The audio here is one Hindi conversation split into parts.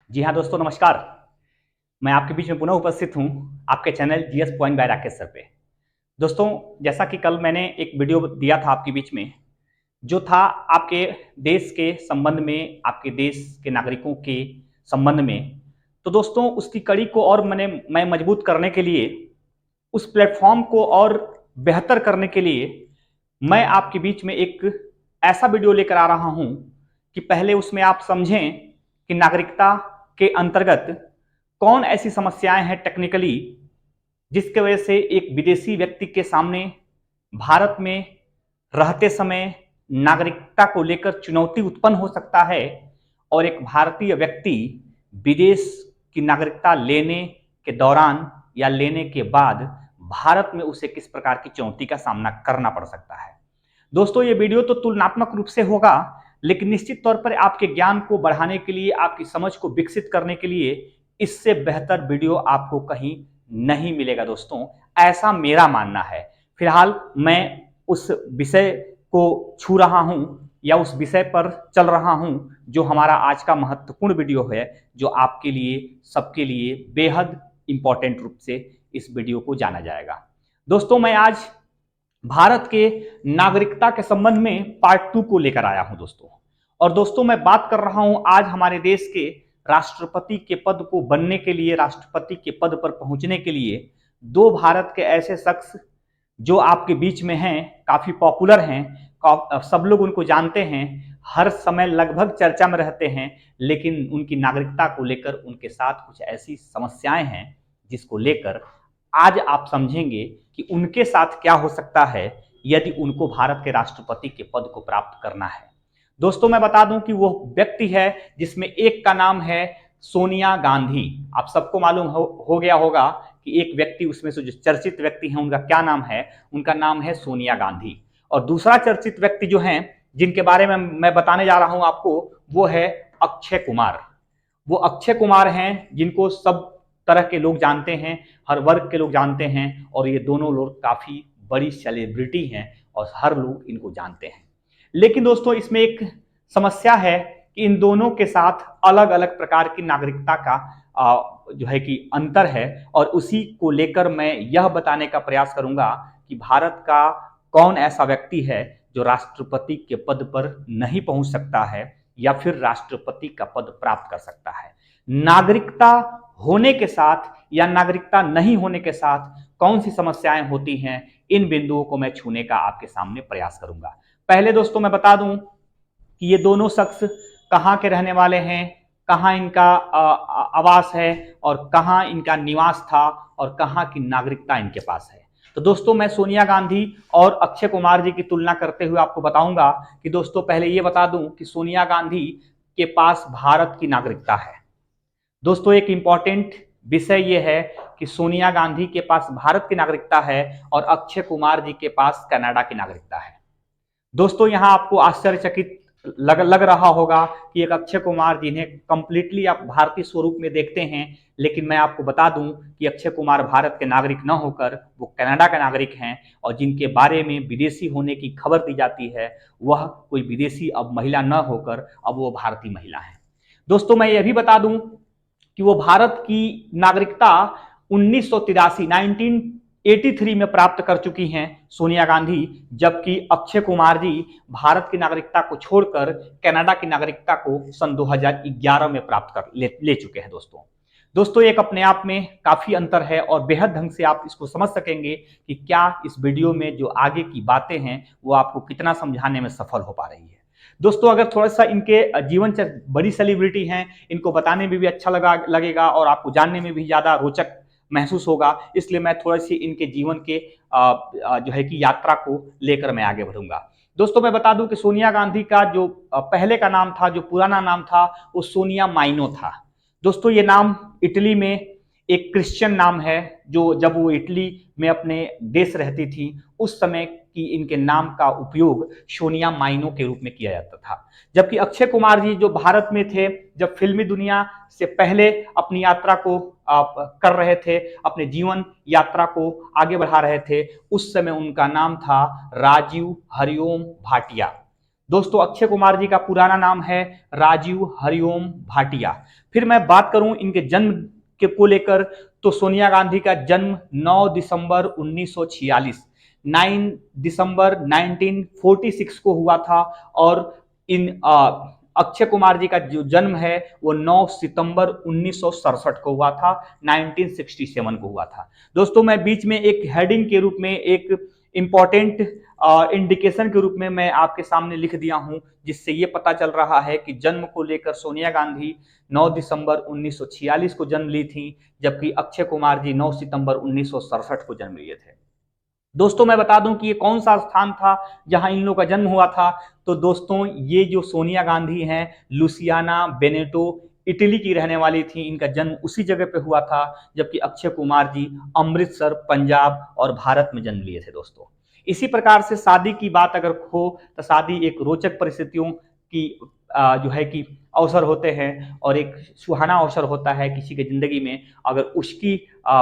जी हाँ दोस्तों, नमस्कार। मैं आपके बीच में पुनः उपस्थित हूँ आपके channel GS point by Rakesh sir पे। दोस्तों, जैसा कि कल मैंने एक वीडियो दिया था आपके बीच में, जो था आपके देश के संबंध में, आपके देश के नागरिकों के संबंध में। तो दोस्तों, उसकी कड़ी को और मैं मजबूत करने के लिए, उस प्लेटफॉर्म को और बेहतर करने के लिए मैं आपके बीच में एक ऐसा वीडियो लेकर आ रहा हूं कि पहले उसमें आप समझें कि नागरिकता के अंतर्गत कौन ऐसी समस्याएं हैं टेक्निकली, जिसके वजह से एक विदेशी व्यक्ति के सामने भारत में रहते समय नागरिकता को लेकर चुनौती उत्पन्न हो सकता है, और एक भारतीय व्यक्ति विदेश की नागरिकता लेने के दौरान या लेने के बाद भारत में उसे किस प्रकार की चुनौती का सामना करना पड़ सकता है। दोस्तों, ये वीडियो तो तुलनात्मक रूप से होगा, लेकिन निश्चित तौर पर आपके ज्ञान को बढ़ाने के लिए, आपकी समझ को विकसित करने के लिए इससे बेहतर वीडियो आपको कहीं नहीं मिलेगा दोस्तों, ऐसा मेरा मानना है। फिलहाल मैं उस विषय को छू रहा हूं या उस विषय पर चल रहा हूं जो हमारा आज का महत्वपूर्ण वीडियो है, जो आपके लिए, सबके लिए बेहद इंपॉर्टेंट रूप से इस वीडियो को जाना जाएगा। दोस्तों, मैं आज भारत के नागरिकता के संबंध में पार्ट 2 को लेकर आया हूं दोस्तों। और दोस्तों, मैं बात कर रहा हूं आज हमारे देश के राष्ट्रपति के पद को बनने के लिए, राष्ट्रपति के पद पर पहुंचने के लिए दो भारत के ऐसे शख्स जो आपके बीच में हैं, काफी पॉपुलर हैं, सब लोग उनको जानते हैं, हर समय लगभग चर्चा में रहते हैं, लेकिन उनकी नागरिकता को लेकर उनके साथ कुछ ऐसी समस्याएं हैं जिसको लेकर आज आप समझेंगे कि उनके साथ क्या हो सकता है यदि उनको भारत के राष्ट्रपति के पद को प्राप्त करना है। दोस्तों, मैं बता दूं कि वो व्यक्ति है जिसमें एक का नाम है सोनिया गांधी। आप सबको मालूम हो गया होगा कि एक व्यक्ति उसमें से जो चर्चित व्यक्ति हैं उनका क्या नाम है। उनका नाम है सोनिया गांधी। और दूसरा चर्चित व्यक्ति जो है, जिनके बारे में मैं बताने जा रहा हूं आपको, वो है अक्षय कुमार। वो अक्षय कुमार हैं जिनको सब तरह के लोग जानते हैं, हर वर्ग के लोग जानते हैं, और ये दोनों लोग काफी बड़ी सेलिब्रिटी हैं और हर लोग इनको जानते हैं। लेकिन दोस्तों, इसमें एक समस्या है कि इन दोनों के साथ अलग अलग प्रकार की नागरिकता का जो है कि अंतर है, और उसी को लेकर मैं यह बताने का प्रयास करूंगा कि भारत का कौन ऐसा व्यक्ति है जो राष्ट्रपति के पद पर नहीं पहुंच सकता है या फिर राष्ट्रपति का पद प्राप्त कर सकता है। नागरिकता होने के साथ या नागरिकता नहीं होने के साथ कौन सी समस्याएं होती हैं, इन बिंदुओं को मैं छूने का आपके सामने प्रयास करूंगा। पहले दोस्तों, मैं बता दूं कि ये दोनों शख्स कहाँ के रहने वाले हैं, कहाँ इनका आवास है, और कहाँ इनका निवास था, और कहाँ की नागरिकता इनके पास है। तो दोस्तों, मैं सोनिया गांधी और अक्षय कुमार जी की तुलना करते हुए आपको बताऊंगा कि दोस्तों, पहले ये बता दूं कि सोनिया गांधी के पास भारत की नागरिकता है। दोस्तों, एक इंपॉर्टेंट विषय यह है कि सोनिया गांधी के पास भारत की नागरिकता है और अक्षय कुमार जी के पास कनाडा की नागरिकता है। दोस्तों, यहां आपको आश्चर्यचकित लग रहा होगा कि एक अक्षय कुमार जिन्हें कंप्लीटली आप भारतीय स्वरूप में देखते हैं, लेकिन मैं आपको बता दूं कि अक्षय कुमार भारत के नागरिक न होकर वो कनाडा के नागरिक हैं, और जिनके बारे में विदेशी होने की खबर दी जाती है वह कोई विदेशी अब महिला न होकर अब वो भारतीय महिला है। दोस्तों, मैं यह भी बता दूं कि वो भारत की नागरिकता 1983 में प्राप्त कर चुकी हैं सोनिया गांधी, जबकि अक्षय कुमार जी भारत की नागरिकता को छोड़कर कनाडा की नागरिकता को सन 2011 में प्राप्त कर ले चुके हैं। दोस्तों, एक अपने आप में काफी अंतर है, और बेहद ढंग से आप इसको समझ सकेंगे कि क्या इस वीडियो में जो आगे की बातें हैं वो आपको कितना समझाने में सफल हो पा रही है। दोस्तों, अगर थोड़ा सा इनके जीवन चरित्र, बड़ी सेलिब्रिटी हैं, इनको बताने में भी अच्छा लगेगा और आपको जानने में भी ज्यादा रोचक महसूस होगा, इसलिए मैं थोड़ी सी इनके जीवन के जो है कि यात्रा को लेकर मैं आगे बढ़ूंगा। दोस्तों, मैं बता दूं कि सोनिया गांधी का जो पहले का नाम था, जो पुराना नाम था, वो सोनिया माइनो था। दोस्तों, ये नाम इटली में एक क्रिश्चियन नाम है, जो जब वो इटली में अपने देश रहती थी उस समय की इनके नाम का उपयोग सोनिया माइनो के रूप में किया जाता था। जबकि अक्षय कुमार जी जो भारत में थे, जब फिल्मी दुनिया से पहले अपनी यात्रा को कर रहे थे, अपने जीवन यात्रा को आगे बढ़ा रहे थे, उस समय उनका नाम था राजीव हरिओम भाटिया। दोस्तों अक्षय कुमार जी का पुराना नाम है राजीव हरिओम भाटिया। फिर मैं बात करूं इनके जन्म के को लेकर, तो सोनिया गांधी का जन्म 9 दिसंबर 1946 9 दिसंबर 1946 को हुआ था। और इन अक्षय कुमार जी का जो जन्म है वो 9 सितंबर 1967 को हुआ था, 1967 को हुआ था। दोस्तों मैं बीच में एक हेडिंग के रूप में एक इंपॉर्टेंट इंडिकेशन के रूप में मैं आपके सामने लिख दिया हूं, जिससे ये पता चल रहा है कि जन्म को लेकर सोनिया गांधी 9 दिसंबर 1946 को जन्म ली थी, जबकि अक्षय कुमार जी 9 सितंबर 1967 को जन्म लिए थे। दोस्तों मैं बता दूं कि ये कौन सा स्थान था जहां इन लोगों का जन्म हुआ था। तो दोस्तों ये जो सोनिया गांधी हैं, लुसियाना बेनेटो इटली की रहने वाली थी। इनका जन्म उसी जगह पे हुआ था, जबकि अक्षय कुमार जी अमृतसर पंजाब और भारत में जन्म लिए थे। दोस्तों इसी प्रकार से शादी की बात अगर हो तो शादी एक रोचक परिस्थितियों की जो है कि अवसर होते हैं, और एक सुहाना अवसर होता है किसी के जिंदगी में। अगर उसकी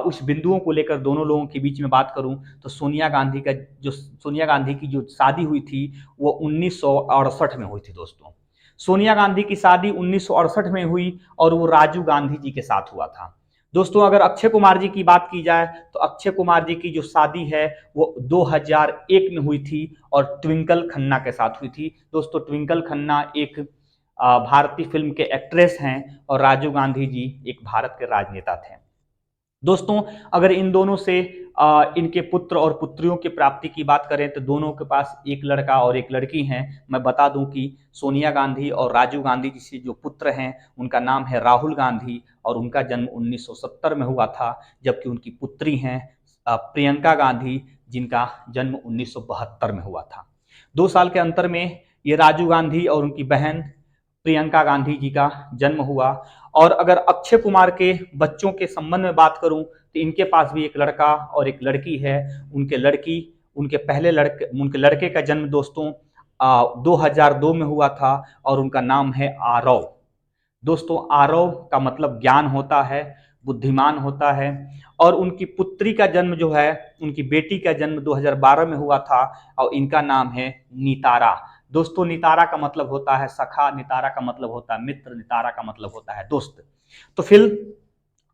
उस बिंदुओं को लेकर दोनों लोगों के बीच में बात करूं, तो सोनिया गांधी की जो शादी हुई थी वो 1968 में हुई थी। दोस्तों सोनिया गांधी की शादी 1968 में हुई और वो राजीव गांधी जी के साथ हुआ था। दोस्तों अगर अक्षय कुमार जी की बात की जाए, तो अक्षय कुमार जी की जो शादी है वो 2001 में हुई थी और ट्विंकल खन्ना के साथ हुई थी। दोस्तों ट्विंकल खन्ना एक भारतीय फिल्म के एक्ट्रेस हैं और राजीव गांधी जी एक भारत के राजनेता थे। दोस्तों अगर इन दोनों से इनके पुत्र और पुत्रियों की प्राप्ति की बात करें, तो दोनों के पास एक लड़का और एक लड़की हैं। मैं बता दूं कि सोनिया गांधी और राजीव गांधी जी से जो पुत्र हैं उनका नाम है राहुल गांधी, और उनका जन्म 1970 में हुआ था, जबकि उनकी पुत्री हैं प्रियंका गांधी, जिनका जन्म 1972 में हुआ था। 2 साल के अंतर में ये राजीव गांधी और उनकी बहन प्रियंका गांधी जी का जन्म हुआ। और अगर अक्षय कुमार के बच्चों के संबंध में बात करूं, तो इनके पास भी एक लड़का और एक लड़की है। उनके लड़के का जन्म दोस्तों 2002 में हुआ था, और उनका नाम है आरव। दोस्तों आरव का मतलब ज्ञान होता है, बुद्धिमान होता है। और उनकी पुत्री का जन्म जो है, उनकी बेटी का जन्म 2012 में हुआ था, और इनका नाम है नितारा। दोस्तों नितारा का मतलब होता है सखा, नितारा का मतलब होता है मित्र, नितारा का मतलब होता है दोस्त। तो फिर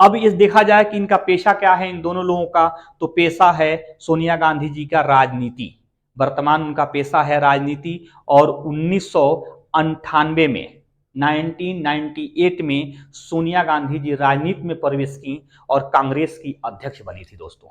अब इस देखा जाए कि इनका पेशा क्या है इन दोनों लोगों का, तो पेशा है सोनिया गांधी जी का राजनीति। वर्तमान उनका पेशा है राजनीति। और 1998 में 1998 में सोनिया गांधी जी राजनीति में प्रवेश की और कांग्रेस की अध्यक्ष बनी थी। दोस्तों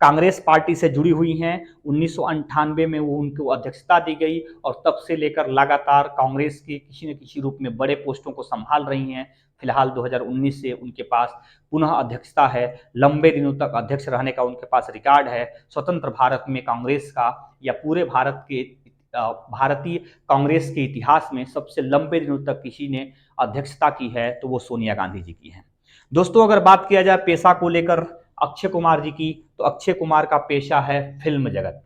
कांग्रेस पार्टी से जुड़ी हुई हैं। 1998 में वो उनको अध्यक्षता दी गई, और तब से लेकर लगातार कांग्रेस के किसी न किसी रूप में बड़े पोस्टों को संभाल रही हैं। फिलहाल 2019 से उनके पास पुनः अध्यक्षता है। लंबे दिनों तक अध्यक्ष रहने का उनके पास रिकॉर्ड है। स्वतंत्र भारत में कांग्रेस का, या पूरे भारतीय कांग्रेस के इतिहास में सबसे लंबे दिनों तक किसी ने अध्यक्षता की है तो वो सोनिया गांधी जी की है। दोस्तों अगर बात किया जाए पेशा को लेकर अक्षय कुमार जी की, तो अक्षय कुमार का पेशा है फिल्म जगत।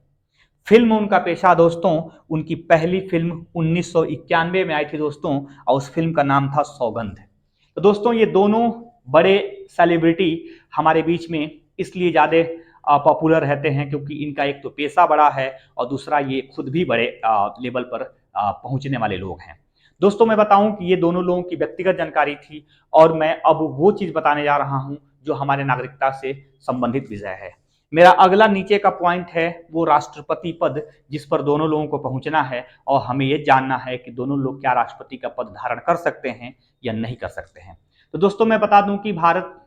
फिल्म उनका पेशा दोस्तों, उनकी पहली फिल्म 1991 में आई थी दोस्तों, और उस फिल्म का नाम था सौगंध। तो दोस्तों ये दोनों बड़े सेलिब्रिटी हमारे बीच में इसलिए ज़्यादा पॉपुलर रहते हैं क्योंकि इनका एक तो पेशा बड़ा है, और दूसरा ये खुद भी बड़े लेवल पर पहुंचने वाले लोग हैं। दोस्तों मैं बताऊं कि ये दोनों लोगों की व्यक्तिगत जानकारी थी, और मैं अब वो चीज़ बताने जा रहा हूं जो हमारे नागरिकता से संबंधित विषय है। मेरा अगला नीचे का पॉइंट है वो राष्ट्रपति पद, जिस पर दोनों लोगों को पहुंचना है, और हमें यह जानना है कि दोनों लोग क्या राष्ट्रपति का पद धारण कर सकते हैं या नहीं कर सकते हैं। तो दोस्तों मैं बता दूं कि भारत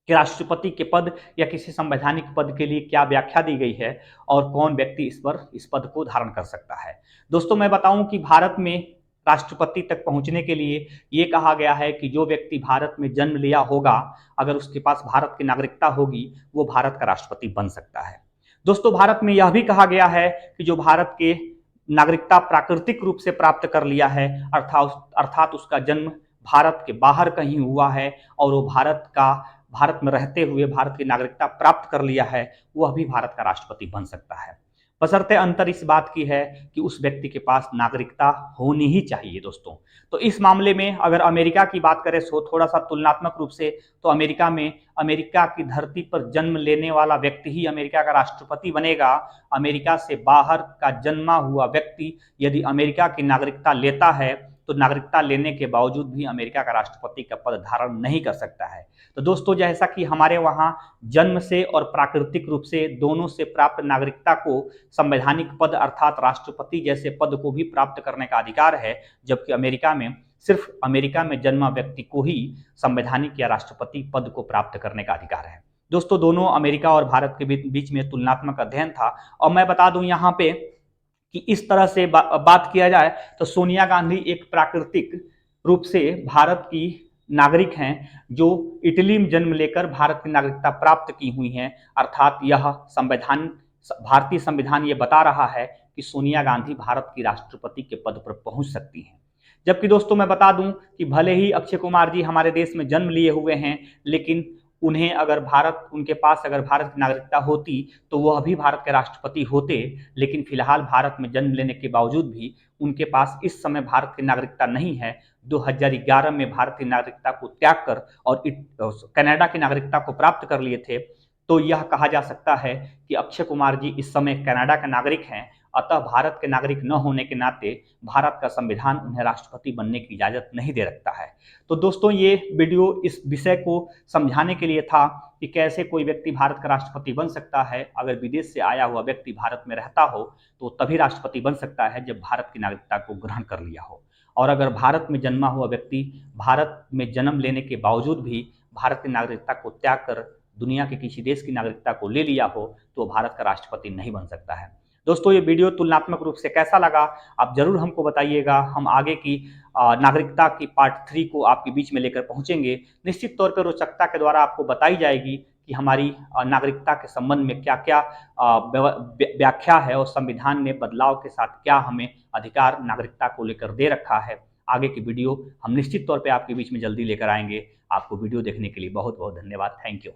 के राष्ट्रपति के पद या किसी संवैधानिक पद के लिए क्या व्याख्या दी गई है, और कौन व्यक्ति इस पद को धारण कर सकता है। दोस्तों मैं बताऊं कि भारत में राष्ट्रपति तक पहुंचने के लिए ये कहा गया है कि जो व्यक्ति भारत में जन्म लिया होगा, अगर उसके पास भारत की नागरिकता होगी, वो भारत का राष्ट्रपति बन सकता है। दोस्तों भारत में यह भी कहा गया है कि जो भारत के नागरिकता प्राकृतिक रूप से प्राप्त कर लिया है, अर्थात उसका जन्म भारत के बाहर कहीं हुआ है, और वो भारत में रहते हुए भारत की नागरिकता प्राप्त कर लिया है, वह भी भारत का राष्ट्रपति बन सकता है। बशर्ते अंतर इस बात की है कि उस व्यक्ति के पास नागरिकता होनी ही चाहिए दोस्तों। तो इस मामले में अगर अमेरिका की बात करें सो थोड़ा सा तुलनात्मक रूप से, तो अमेरिका में अमेरिका की धरती पर जन्म लेने वाला व्यक्ति ही अमेरिका का राष्ट्रपति बनेगा। अमेरिका से बाहर का जन्मा हुआ व्यक्ति यदि अमेरिका की नागरिकता लेता है तो नागरिकता लेने के बावजूद भी अमेरिका का राष्ट्रपति का पद धारण नहीं कर सकता है। तो दोस्तों, जैसा कि हमारे वहाँ जन्म से और प्राकृतिक रूप से दोनों से प्राप्त नागरिकता को संवैधानिक पद अर्थात राष्ट्रपति जैसे पद को भी प्राप्त करने का अधिकार है, जबकि अमेरिका में सिर्फ अमेरिका में जन्मा व्यक्ति को ही संवैधानिक या राष्ट्रपति पद को प्राप्त करने का अधिकार है। दोस्तों, दोनों अमेरिका और भारत के बीच में तुलनात्मक अध्ययन था। और मैं बता दूं यहाँ पे कि इस तरह से बात किया जाए तो सोनिया गांधी एक प्राकृतिक रूप से भारत की नागरिक हैं, जो इटली में जन्म लेकर भारत की नागरिकता प्राप्त की हुई हैं। अर्थात यह संविधान, भारतीय संविधान ये बता रहा है कि सोनिया गांधी भारत की राष्ट्रपति के पद पर पहुंच सकती हैं। जबकि दोस्तों मैं बता दूं कि भले ही अक्षय कुमार जी हमारे देश में जन्म लिए हुए हैं, लेकिन उन्हें अगर उनके पास अगर भारत की नागरिकता होती तो वह भी भारत के राष्ट्रपति होते। लेकिन फिलहाल भारत में जन्म लेने के बावजूद भी उनके पास इस समय भारत की नागरिकता नहीं है। 2011 में भारत की नागरिकता को त्याग कर और कनाडा की नागरिकता को प्राप्त कर लिए थे। तो यह कहा जा सकता है कि अक्षय कुमार जी इस समय कनाडा के नागरिक हैं। अतः भारत के नागरिक न होने के नाते भारत का संविधान उन्हें राष्ट्रपति बनने की इजाजत नहीं दे रखता है। तो दोस्तों, ये वीडियो इस विषय को समझाने के लिए था कि कैसे कोई व्यक्ति भारत का राष्ट्रपति बन सकता है। अगर विदेश से आया हुआ व्यक्ति भारत में रहता हो तो तभी राष्ट्रपति बन सकता है जब भारत की नागरिकता को ग्रहण कर लिया हो। और अगर भारत में जन्मा हुआ व्यक्ति भारत में जन्म लेने के बावजूद भी भारत की नागरिकता को त्याग कर दुनिया के किसी देश की नागरिकता को ले लिया हो तो भारत का राष्ट्रपति नहीं बन सकता है। दोस्तों, ये वीडियो तुलनात्मक रूप से कैसा लगा आप जरूर हमको बताइएगा। हम आगे की नागरिकता की पार्ट 3 को आपके बीच में लेकर पहुंचेंगे। निश्चित तौर पर रोचकता के द्वारा आपको बताई जाएगी कि हमारी नागरिकता के संबंध में क्या क्या व्याख्या है और संविधान ने बदलाव के साथ क्या हमें अधिकार नागरिकता को लेकर दे रखा है। आगे की वीडियो हम निश्चित तौर पर आपके बीच में जल्दी लेकर आएंगे। आपको वीडियो देखने के लिए बहुत बहुत धन्यवाद। Thank you.